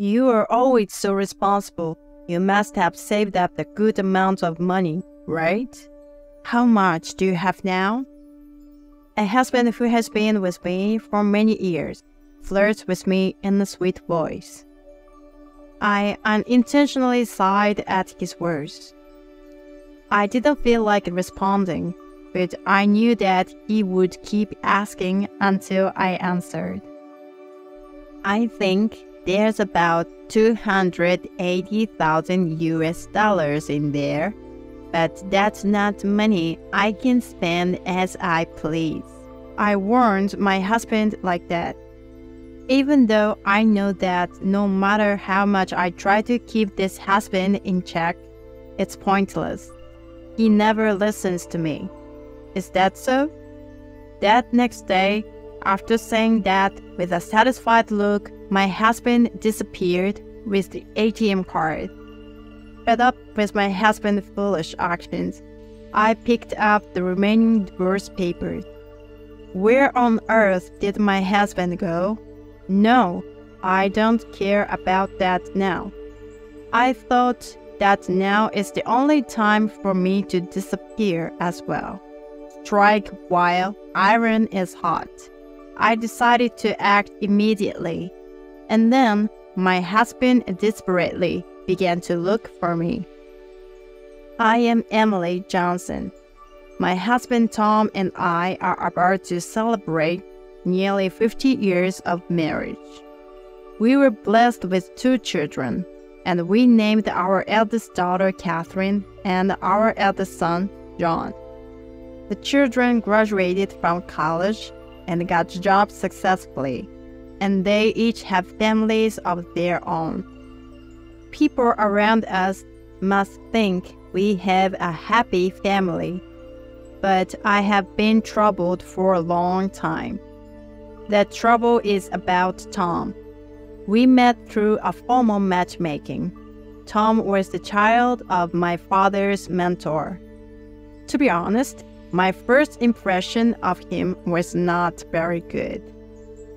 You are always so responsible. You must have saved up a good amount of money, right? How much do you have now? A husband who has been with me for many years flirts with me in a sweet voice. I unintentionally sighed at his words. I didn't feel like responding, but I knew that he would keep asking until I answered. I think there's about 280,000 US dollars in there, but that's not money I can spend as I please. I warned my husband like that. Even though I know that no matter how much I try to keep this husband in check, it's pointless. He never listens to me. Is that so? That next day, after saying that with a satisfied look, my husband disappeared with the ATM card. Fed up with my husband's foolish actions, I picked up the remaining divorce papers. Where on earth did my husband go? No, I don't care about that now. I thought that now is the only time for me to disappear as well. Strike while iron is hot. I decided to act immediately, and then my husband desperately began to look for me. I am Emily Johnson. My husband Tom and I are about to celebrate nearly 50 years of marriage. We were blessed with 2 children, and we named our eldest daughter Catherine and our eldest son John. The children graduated from college and got jobs successfully, and they each have families of their own. People around us must think we have a happy family, but I have been troubled for a long time. That trouble is about Tom. We met through a formal matchmaking. Tom was the child of my father's mentor. To be honest, my first impression of him was not very good.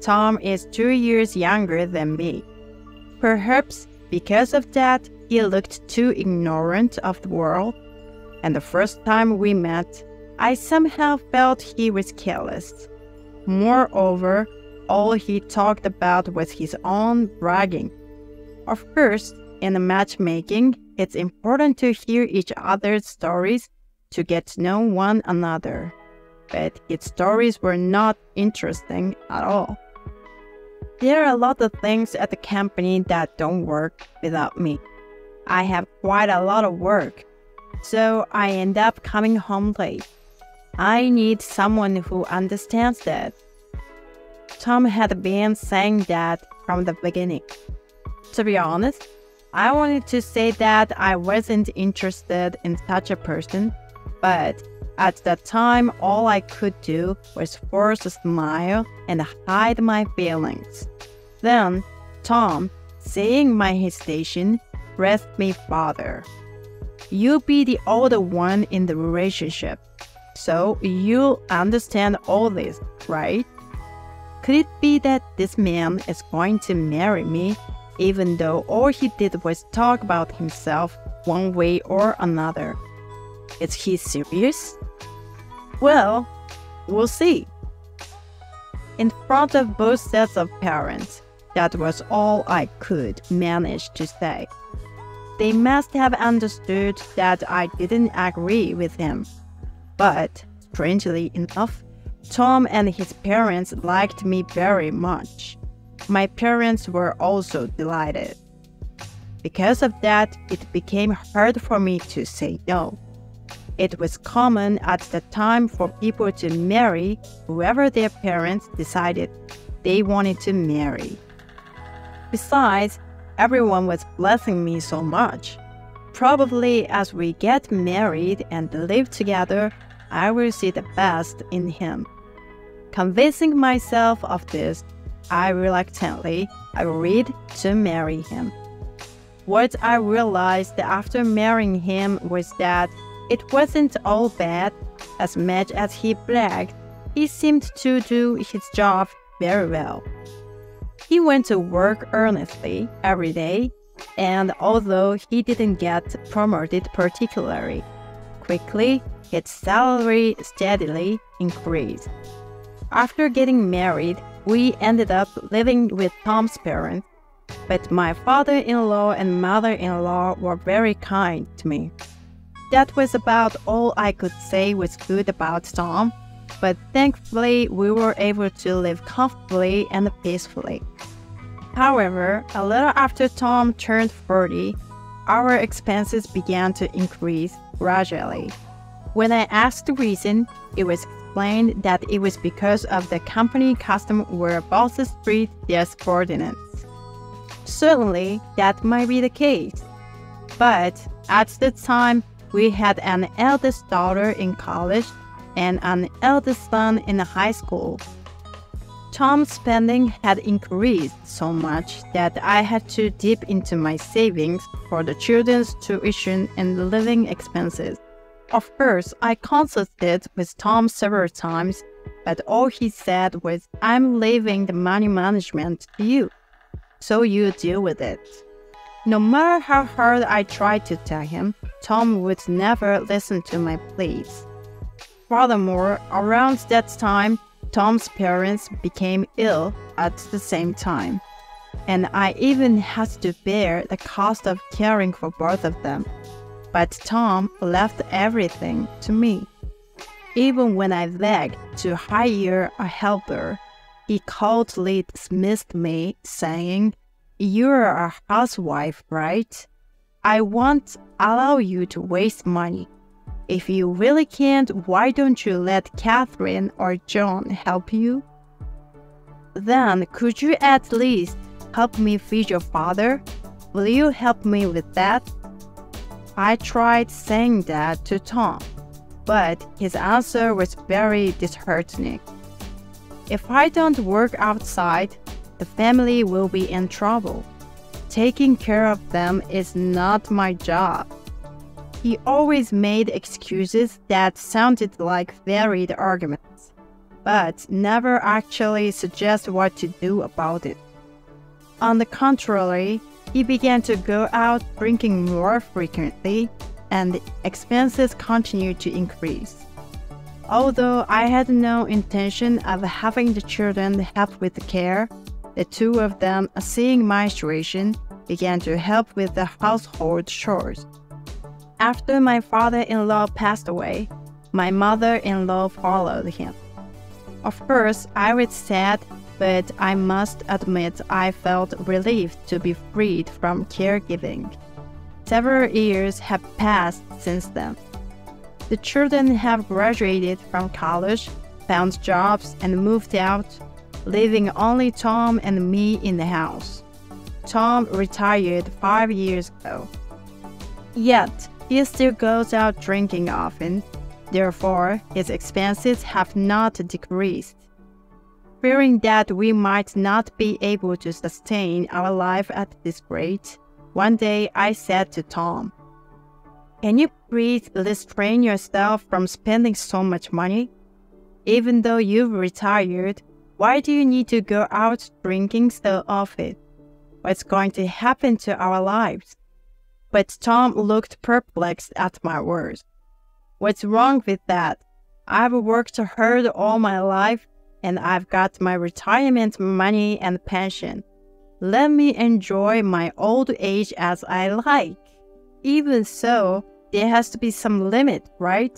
Tom is 2 years younger than me. Perhaps because of that, he looked too ignorant of the world, and the first time we met, I somehow felt he was careless. Moreover, all he talked about was his own bragging. Of course, in the matchmaking, it's important to hear each other's stories to get to know one another, but his stories were not interesting at all. There are a lot of things at the company that don't work without me. I have quite a lot of work, so I end up coming home late. I need someone who understands that. Tom had been saying that from the beginning. To be honest, I wanted to say that I wasn't interested in such a person, but at that time all I could do was force a smile and hide my feelings. Then Tom, seeing my hesitation, pressed me further. You'll be the older one in the relationship, so you'll understand all this, right? Could it be that this man is going to marry me, even though all he did was talk about himself one way or another? Is he serious? Well, we'll see. In front of both sets of parents, that was all I could manage to say. They must have understood that I didn't agree with him. But, strangely enough, Tom and his parents liked me very much. My parents were also delighted. Because of that, it became hard for me to say no. It was common at the time for people to marry whoever their parents decided they wanted to marry. Besides, everyone was blessing me so much. Probably as we get married and live together, I will see the best in him. Convincing myself of this, I reluctantly agreed to marry him. What I realized after marrying him was that it wasn't all bad. As much as he bragged, he seemed to do his job very well. He went to work earnestly every day, and although he didn't get promoted particularly quickly, his salary steadily increased. After getting married, we ended up living with Tom's parents, but my father-in-law and mother-in-law were very kind to me. That was about all I could say was good about Tom, but thankfully we were able to live comfortably and peacefully. However, a little after Tom turned 40, our expenses began to increase gradually. When I asked the reason, it was explained that it was because of the company custom where bosses treat their subordinates. Certainly, that might be the case. But at the time, we had an eldest daughter in college and an eldest son in high school. Tom's spending had increased so much that I had to dip into my savings for the children's tuition and living expenses. Of course, I consulted with Tom several times, but all he said was, "I'm leaving the money management to you, so you deal with it." No matter how hard I tried to tell him, Tom would never listen to my pleas. Furthermore, around that time, Tom's parents became ill at the same time, and I even had to bear the cost of caring for both of them. But Tom left everything to me. Even when I begged to hire a helper, he coldly dismissed me, saying, "You're a housewife, right? I won't allow you to waste money. If you really can't, why don't you let Catherine or John help you? Then could you at least help me feed your father? Will you help me with that?" I tried saying that to Tom, but his answer was very disheartening. "If I don't work outside, the family will be in trouble. Taking care of them is not my job." He always made excuses that sounded like varied arguments, but never actually suggested what to do about it. On the contrary, he began to go out drinking more frequently, and expenses continued to increase. Although I had no intention of having the children help with the care, the two of them, seeing my situation, began to help with the household chores. After my father-in-law passed away, my mother-in-law followed him. Of course, I was sad, but I must admit I felt relieved to be freed from caregiving. Several years have passed since then. The children have graduated from college, found jobs, and moved out, leaving only Tom and me in the house. Tom retired 5 years ago. Yet, he still goes out drinking often, therefore his expenses have not decreased. Fearing that we might not be able to sustain our life at this rate, one day I said to Tom, "Can you please restrain yourself from spending so much money? Even though you've retired, why do you need to go out drinking so often? What's going to happen to our lives?" But Tom looked perplexed at my words. "What's wrong with that? I've worked hard all my life, and I've got my retirement money and pension. Let me enjoy my old age as I like. Even so, there has to be some limit, right?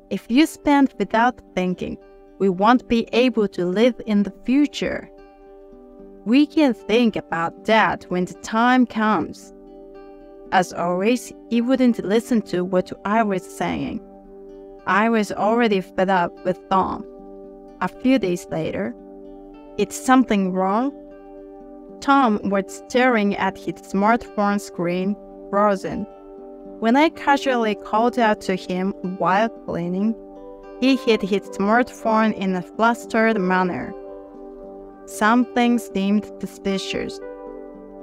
If you spend without thinking, we won't be able to live in the future. We can think about that when the time comes." As always, he wouldn't listen to what I was saying. I was already fed up with Tom. A few days later, "Is something wrong?" Tom was staring at his smartphone screen, frozen. When I casually called out to him while cleaning, he hid his smartphone in a flustered manner. Something seemed suspicious,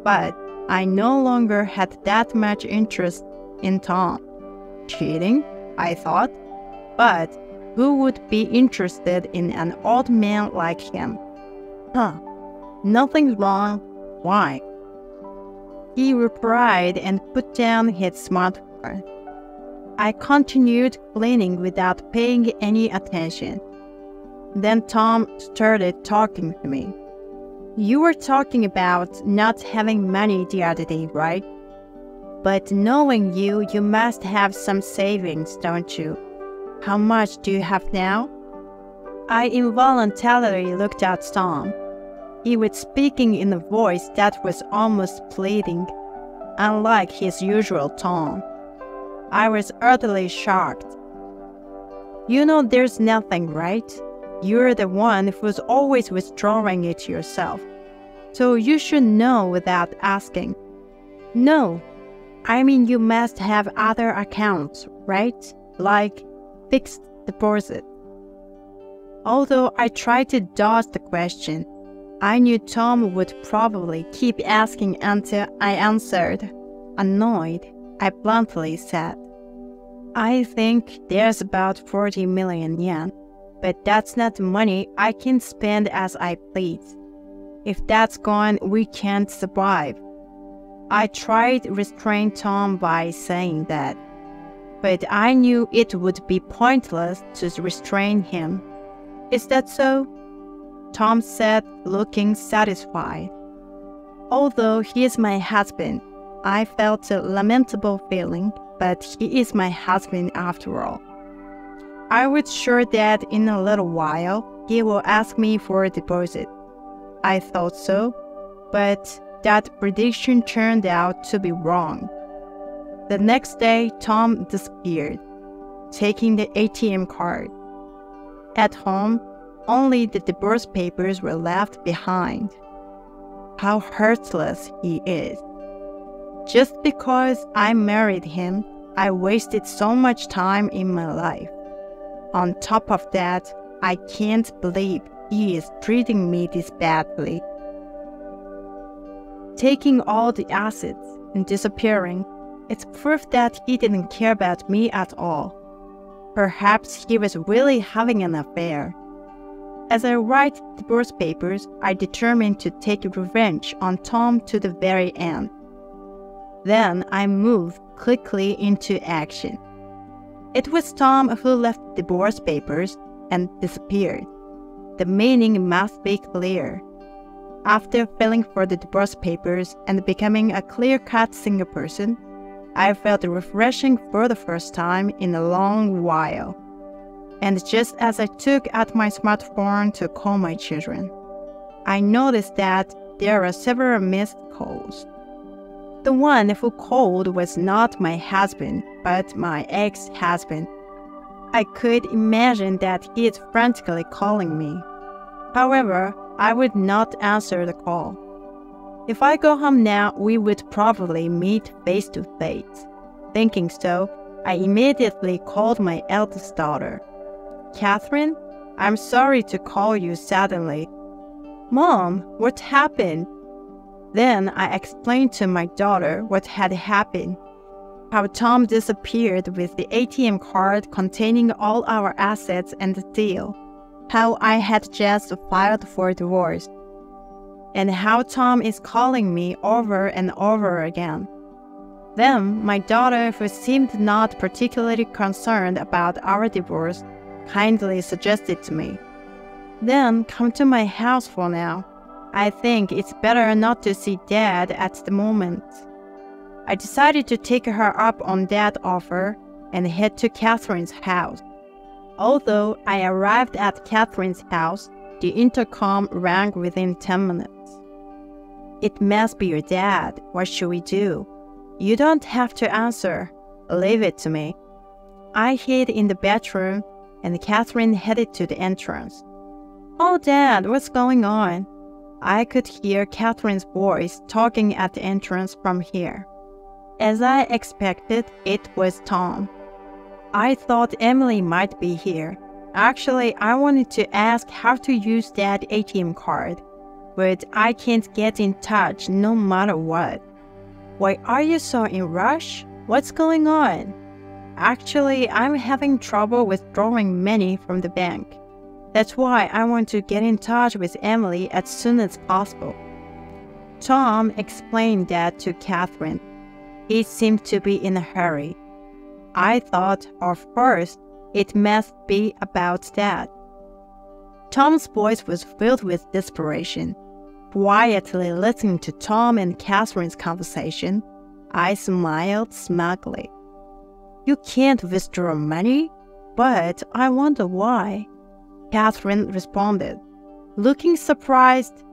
but I no longer had that much interest in Tom. Cheating, I thought, but who would be interested in an old man like him? Nothing's wrong. Why? He replied and put down his smartphone. I continued cleaning without paying any attention. Then Tom started talking to me. You were talking about not having money the other day, right? But knowing you must have some savings, don't you? How much do you have now? I involuntarily looked at Tom. He was speaking in a voice that was almost pleading, unlike his usual tone. I was utterly shocked. You know there's nothing, right? You're the one who's always withdrawing it yourself. So you should know without asking. No, I mean you must have other accounts, right? Like fixed deposit. Although I tried to dodge the question, I knew Tom would probably keep asking until I answered. Annoyed, I bluntly said, I think there's about 40 million yen, but that's not money I can spend as I please. If that's gone, we can't survive. I tried to restrain Tom by saying that, but I knew it would be pointless to restrain him. Is that so? Tom said, looking satisfied. Although he is my husband, I felt a lamentable feeling, but he is my husband after all. I was sure that in a little while, he will ask me for a deposit. I thought so, but that prediction turned out to be wrong. The next day, Tom disappeared, taking the ATM card. At home, only the divorce papers were left behind. How heartless he is. Just because I married him, I wasted so much time in my life. On top of that, I can't believe he is treating me this badly. Taking all the assets and disappearing, it's proof that he didn't care about me at all. Perhaps he was really having an affair. As I write divorce papers, I determined to take revenge on Tom to the very end. Then I moved quickly into action. It was Tom who left the divorce papers and disappeared. The meaning must be clear. After filling for the divorce papers and becoming a clear-cut single person, I felt refreshing for the first time in a long while. And just as I took out my smartphone to call my children, I noticed that there are several missed calls. The one who called was not my husband, but my ex-husband. I could imagine that he is frantically calling me. However, I would not answer the call. If I go home now, we would probably meet face to face. Thinking so, I immediately called my eldest daughter. Catherine, I'm sorry to call you suddenly. Mom, what happened? Then I explained to my daughter what had happened. How Tom disappeared with the ATM card containing all our assets and the deal. How I had just filed for divorce. And how Tom is calling me over and over again. Then my daughter, who seemed not particularly concerned about our divorce, kindly suggested to me, "Then come to my house for now. I think it's better not to see Dad at the moment." I decided to take her up on that offer and head to Catherine's house. Although I arrived at Catherine's house, the intercom rang within 10 minutes. "It must be your dad. What should we do?" "You don't have to answer. Leave it to me." I hid in the bedroom, and Catherine headed to the entrance. "Oh, Dad, what's going on?" I could hear Catherine's voice talking at the entrance from here. As I expected, it was Tom. I thought Emily might be here. Actually, I wanted to ask how to use that ATM card, but I can't get in touch no matter what. "Why are you so in rush? What's going on?" "Actually, I'm having trouble withdrawing money from the bank." That's why I want to get in touch with Emily as soon as possible." Tom explained that to Catherine. He seemed to be in a hurry. I thought, of course, it must be about that. Tom's voice was filled with desperation. Quietly listening to Tom and Catherine's conversation, I smiled smugly. "You can't withdraw money? But I wonder why," Catherine responded, looking surprised.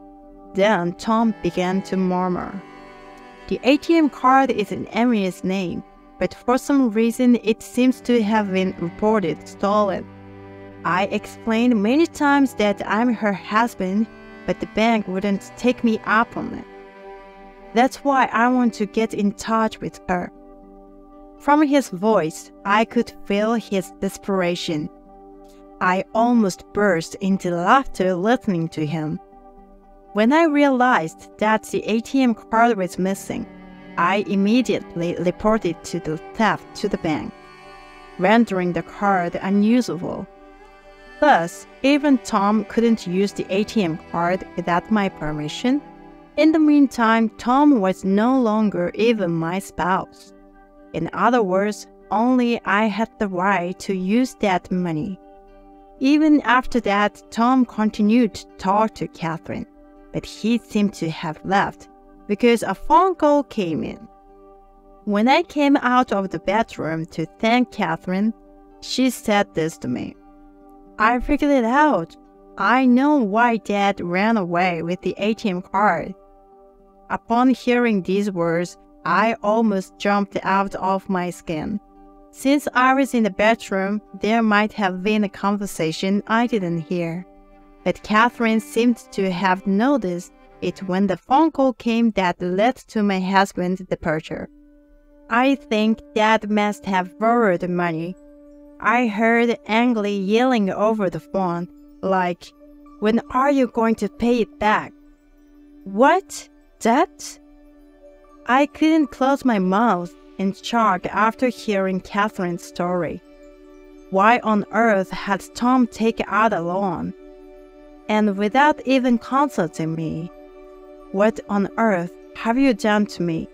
Then Tom began to murmur. "The ATM card is in Emily's name, but for some reason it seems to have been reported stolen. I explained many times that I'm her husband, but the bank wouldn't take me up on it. That's why I want to get in touch with her." From his voice, I could feel his desperation. I almost burst into laughter listening to him. When I realized that the ATM card was missing, I immediately reported the theft to the bank, rendering the card unusable. Thus, even Tom couldn't use the ATM card without my permission. In the meantime, Tom was no longer even my spouse. In other words, only I had the right to use that money. Even after that, Tom continued to talk to Catherine, but he seemed to have left because a phone call came in. When I came out of the bedroom to thank Catherine, she said this to me. "I figured it out. I know why Dad ran away with the ATM card." Upon hearing these words, I almost jumped out of my skin. Since I was in the bedroom, there might have been a conversation I didn't hear. But Catherine seemed to have noticed it when the phone call came that led to my husband's departure. I think Dad must have borrowed the money. I heard angrily yelling over the phone, like, "When are you going to pay it back?" "What? Debt?" I couldn't close my mouth in shock after hearing Catherine's story. Why on earth had Tom taken out a loan? And without even consulting me, what on earth have you done to me?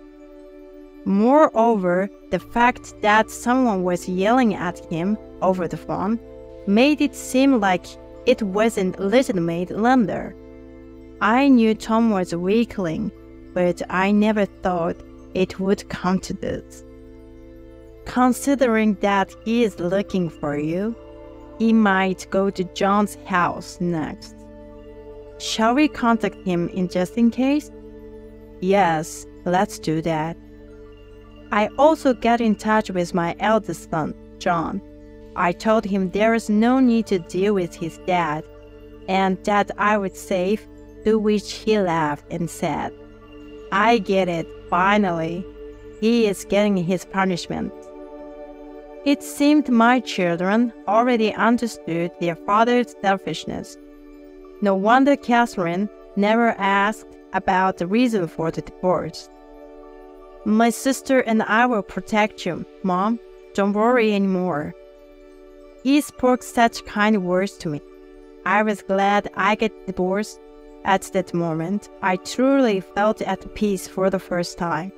Moreover, the fact that someone was yelling at him over the phone made it seem like it wasn't a legitimate lender. I knew Tom was a weakling, but I never thought it would come to this. Considering that he is looking for you, he might go to John's house next. Shall we contact him just in case? Yes, let's do that. I also got in touch with my eldest son, John. I told him there is no need to deal with his dad, and that I was safe, to which he laughed and said, "I get it, finally. He is getting his punishment." It seemed my children already understood their father's selfishness. No wonder Catherine never asked about the reason for the divorce. "My sister and I will protect you, Mom. Don't worry anymore." He spoke such kind words to me. I was glad I got divorced. At that moment, I truly felt at peace for the first time.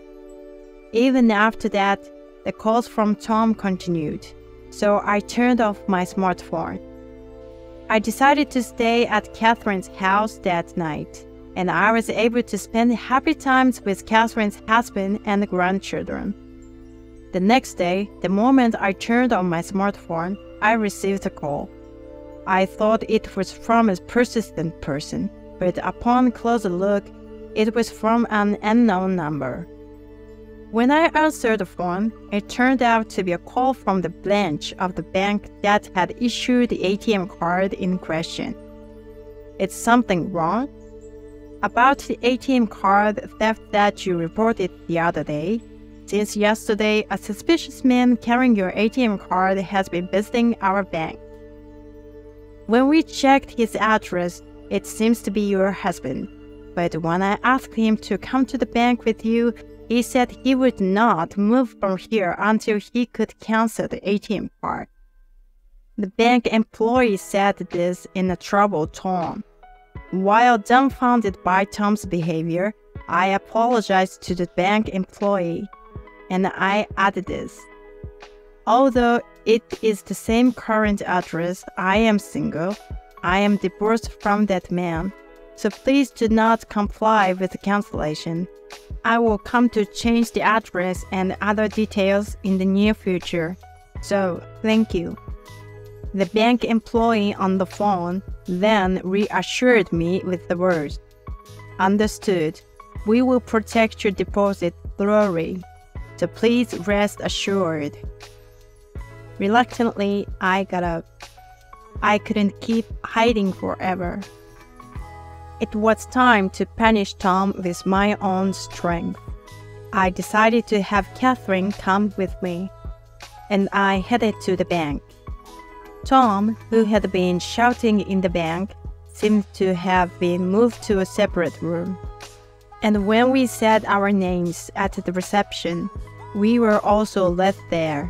Even after that, the calls from Tom continued, so I turned off my smartphone. I decided to stay at Catherine's house that night, and I was able to spend happy times with Catherine's husband and grandchildren. The next day, the moment I turned on my smartphone, I received a call. I thought it was from a persistent person, but upon closer look, it was from an unknown number. When I answered the phone, it turned out to be a call from the branch of the bank that had issued the ATM card in question. Is something wrong? About the ATM card theft that you reported the other day, since yesterday, a suspicious man carrying your ATM card has been visiting our bank. When we checked his address, it seems to be your husband, but when I asked him to come to the bank with you, he said he would not move from here until he could cancel the ATM card. The bank employee said this in a troubled tone. While dumbfounded by Tom's behavior, I apologized to the bank employee, and I added this. Although it is the same current address, I am single. I am divorced from that man, so please do not comply with the cancellation. I will come to change the address and other details in the near future. So, thank you. The bank employee on the phone then reassured me with the words, "Understood. We will protect your deposit thoroughly, so please rest assured." Reluctantly, I got up. I couldn't keep hiding forever. It was time to punish Tom with my own strength. I decided to have Catherine come with me, and I headed to the bank. Tom, who had been shouting in the bank, seemed to have been moved to a separate room. And when we said our names at the reception, we were also left there.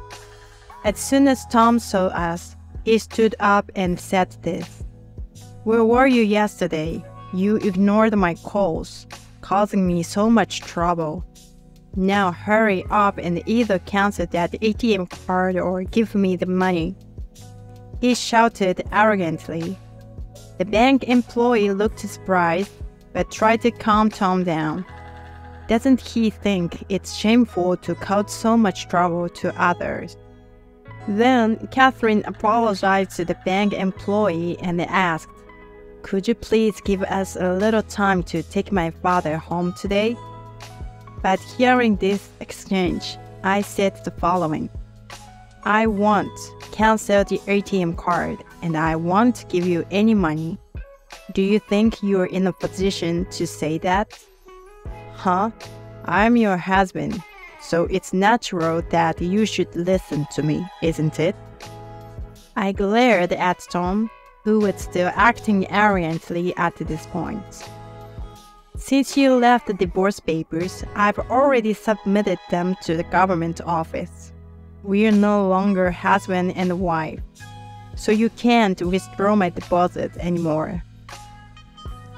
As soon as Tom saw us, he stood up and said this. "Where were you yesterday? You ignored my calls, causing me so much trouble. Now hurry up and either cancel that ATM card or give me the money." He shouted arrogantly. The bank employee looked surprised, but tried to calm Tom down. Doesn't he think it's shameful to cause so much trouble to others? Then Catherine apologized to the bank employee and asked, "Could you please give us a little time to take my father home today?" But hearing this exchange, I said the following. "I won't cancel the ATM card, and I won't give you any money. Do you think you're in a position to say that?" "Huh? I'm your husband, so it's natural that you should listen to me, isn't it?" I glared at Tom, who was still acting arrogantly at this point. "Since you left the divorce papers, I've already submitted them to the government office. We're no longer husband and wife, so you can't withdraw my deposit anymore."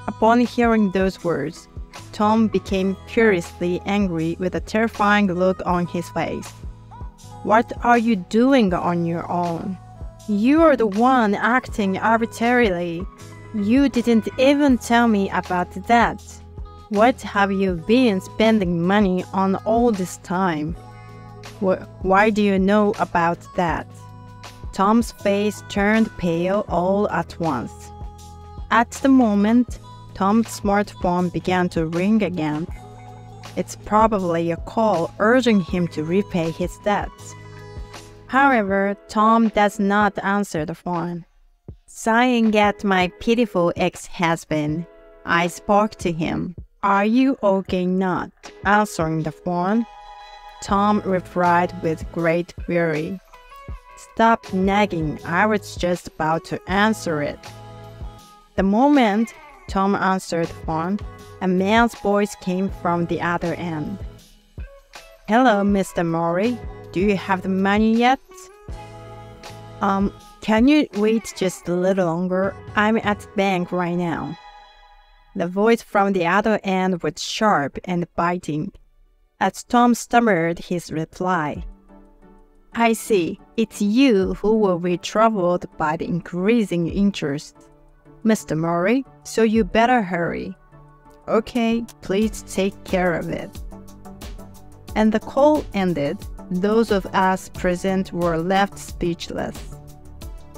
Upon hearing those words, Tom became furiously angry with a terrifying look on his face. "What are you doing on your own? You're the one acting arbitrarily. You didn't even tell me about that. What have you been spending money on all this time? Why do you know about that?" Tom's face turned pale all at once. At the moment, Tom's smartphone began to ring again. It's probably a call urging him to repay his debts. However, Tom does not answer the phone. Sighing at my pitiful ex-husband, I spoke to him. "Are you okay not answering the phone?" Tom replied with great fury. "Stop nagging, I was just about to answer it." The moment Tom answered the phone, a man's voice came from the other end. "Hello, Mr. Murray. Do you have the money yet?" Can you wait just a little longer? I'm at the bank right now." The voice from the other end was sharp and biting. As Tom stammered his reply, "I see. It's you who will be troubled by the increasing interest, Mr. Murray, so you better hurry." "Okay, please take care of it." And the call ended. Those of us present were left speechless.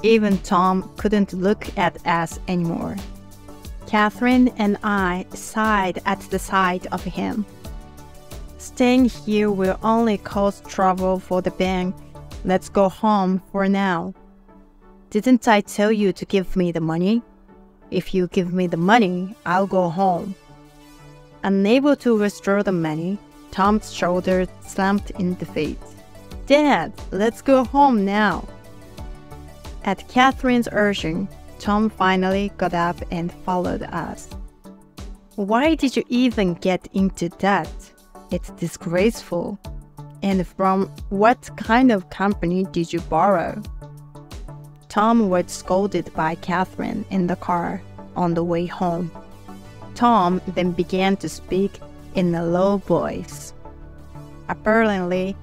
Even Tom couldn't look at us anymore. Catherine and I sighed at the sight of him. "Staying here will only cause trouble for the bank. Let's go home for now." "Didn't I tell you to give me the money? If you give me the money, I'll go home." Unable to withdraw the money, Tom's shoulders slumped in defeat. "Dad, let's go home now." At Catherine's urging, Tom finally got up and followed us. "Why did you even get into that? It's disgraceful. And from what kind of company did you borrow?" Tom was scolded by Catherine in the car on the way home. Tom then began to speak in a low voice. Apparently,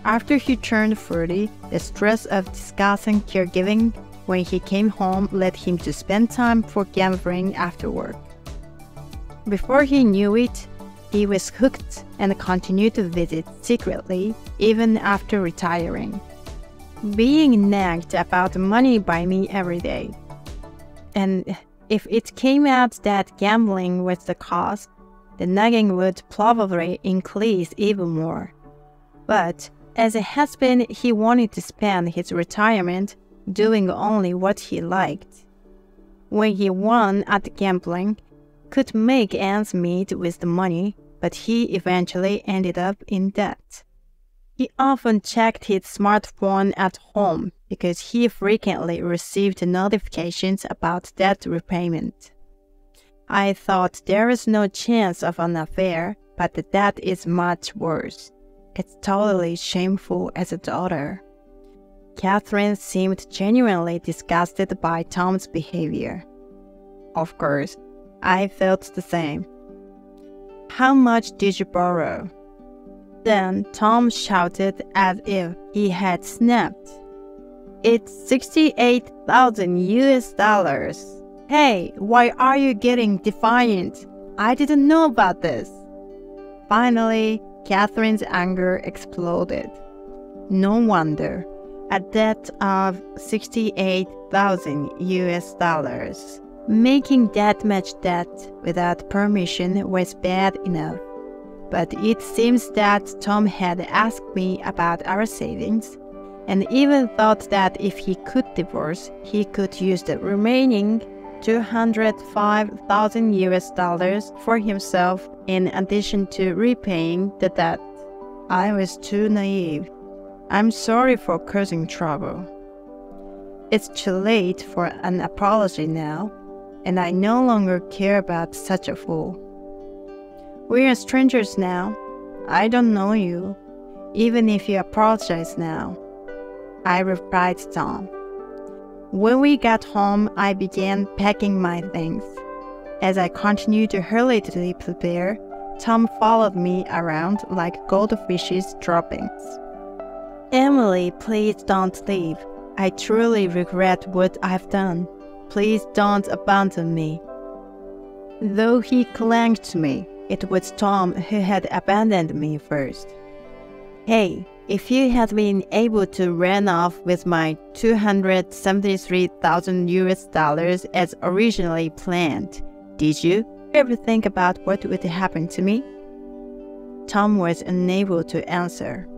after he turned 40, the stress of discussing caregiving when he came home led him to spend time for gambling after work. Before he knew it, he was hooked and continued to visit secretly even after retiring, being nagged about money by me every day. And if it came out that gambling was the cause, the nagging would probably increase even more. But as a husband, he wanted to spend his retirement doing only what he liked. When he won at gambling, could make ends meet with the money, but he eventually ended up in debt. He often checked his smartphone at home because he frequently received notifications about debt repayment. I thought there was no chance of an affair, but that is much worse. It's totally shameful as a daughter. Catherine seemed genuinely disgusted by Tom's behavior. Of course, I felt the same. "How much did you borrow?" Then Tom shouted as if he had snapped. "It's $68,000 US. Hey, why are you getting defiant? I didn't know about this." Finally, Catherine's anger exploded. No wonder. A debt of $68,000 US. Making that much debt without permission was bad enough. But it seems that Tom had asked me about our savings, and even thought that if he could divorce, he could use the remaining $205,000 US for himself in addition to repaying the debt. I was too naive. I'm sorry for causing trouble. It's too late for an apology now, and I no longer care about such a fool. We are strangers now. I don't know you, even if you apologize now, I replied to Tom. When we got home, I began packing my things. As I continued to hurriedly prepare, Tom followed me around like goldfish's droppings. "Emily, please don't leave. I truly regret what I've done. Please don't abandon me." Though he clung to me, it was Tom who had abandoned me first. "Hey, if you had been able to run off with my $273,000 US as originally planned, did you ever think about what would happen to me?" Tom was unable to answer.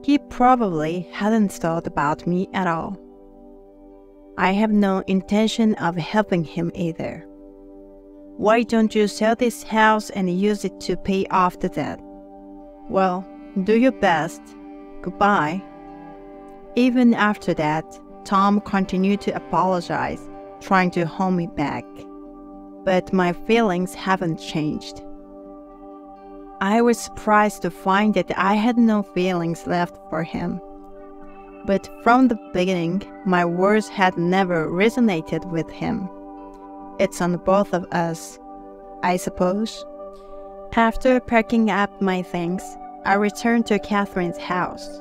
He probably hadn't thought about me at all. I have no intention of helping him either. "Why don't you sell this house and use it to pay off the debt?" "Well, do your best. Goodbye." Even after that, Tom continued to apologize, trying to hold me back. But my feelings haven't changed. I was surprised to find that I had no feelings left for him. But from the beginning, my words had never resonated with him. It's on both of us, I suppose. After packing up my things, I returned to Catherine's house.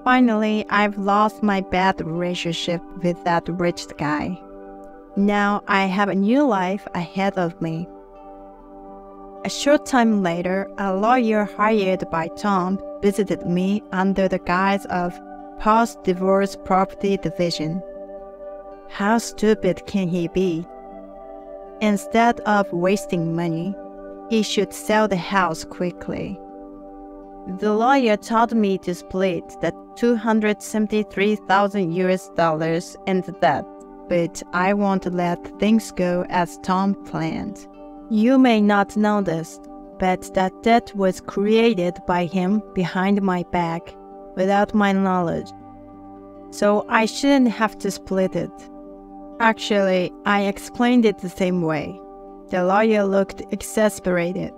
Finally, I've lost my bad relationship with that rich guy. Now I have a new life ahead of me. A short time later, a lawyer hired by Tom visited me under the guise of post-divorce property division. How stupid can he be? Instead of wasting money, he should sell the house quickly. The lawyer told me to split the $273,000 US and that, but I won't let things go as Tom planned. You may not know this, but that debt was created by him behind my back, without my knowledge. So I shouldn't have to split it. Actually, I explained it the same way. The lawyer looked exasperated.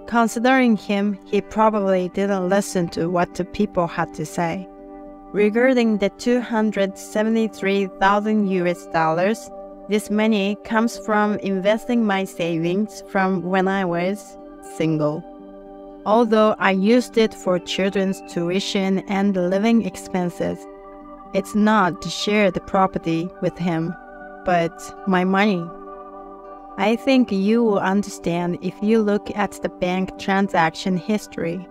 Considering him, he probably didn't listen to what the people had to say. Regarding the $273,000, this money comes from investing my savings from when I was single. Although I used it for children's tuition and living expenses, it's not to share the property with him, but my money. I think you will understand if you look at the bank transaction history.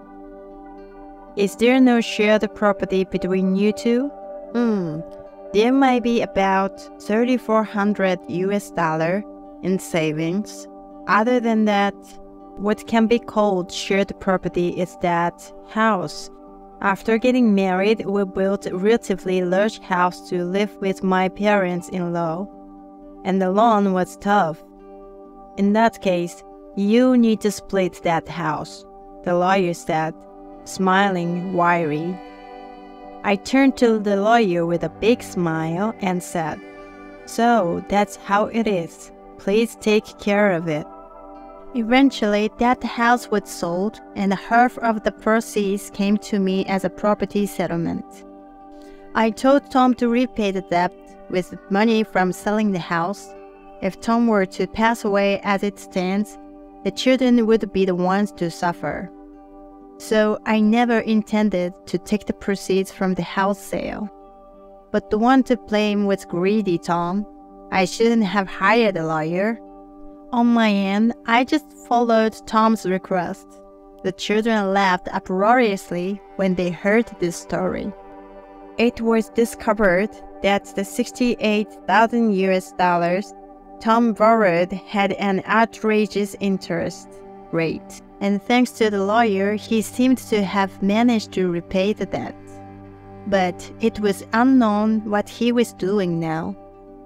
Is there no shared property between you two? There might be about $3,400 in savings. Other than that, what can be called shared property is that house. After getting married, we built a relatively large house to live with my parents-in-law, and the loan was tough. In that case, you need to split that house, the lawyer said, smiling wryly. I turned to the lawyer with a big smile and said, "So that's how it is. Please take care of it." Eventually, that house was sold, and half of the proceeds came to me as a property settlement. I told Tom to repay the debt with money from selling the house. If Tom were to pass away as it stands, the children would be the ones to suffer. So I never intended to take the proceeds from the house sale. But the one to blame was greedy Tom. I shouldn't have hired a lawyer. On my end, I just followed Tom's request. The children laughed uproariously when they heard this story. It was discovered that the $68,000 Tom borrowed had an outrageous interest rate, and thanks to the lawyer, he seemed to have managed to repay the debt. But it was unknown what he was doing now,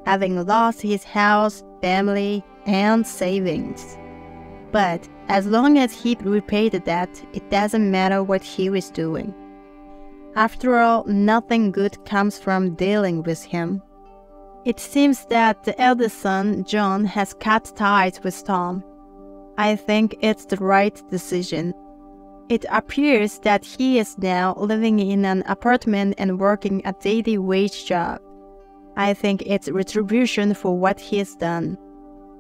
having lost his house, family, and savings. But as long as he repaid the debt, it doesn't matter what he was doing. After all, nothing good comes from dealing with him. It seems that the eldest son, John, has cut ties with Tom. I think it's the right decision. It appears that he is now living in an apartment and working a daily wage job. I think it's retribution for what he has done,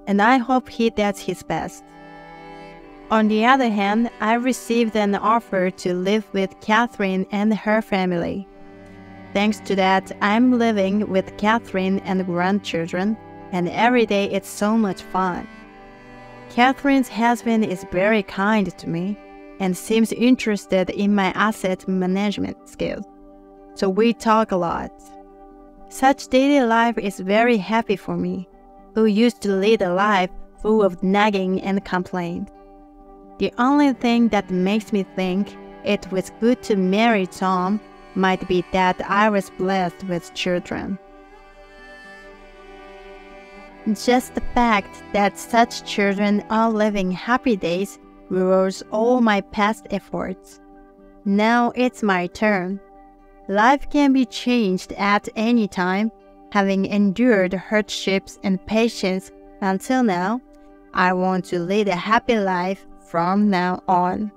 and I hope he does his best. On the other hand, I received an offer to live with Catherine and her family. Thanks to that, I'm living with Catherine and grandchildren, and every day it's so much fun. Catherine's husband is very kind to me and seems interested in my asset management skills, so we talk a lot. Such daily life is very happy for me, who used to lead a life full of nagging and complaint. The only thing that makes me think it was good to marry Tom might be that I was blessed with children. Just the fact that such children are living happy days rewards all my past efforts. Now it's my turn. Life can be changed at any time. Having endured hardships and patience until now, I want to lead a happy life from now on.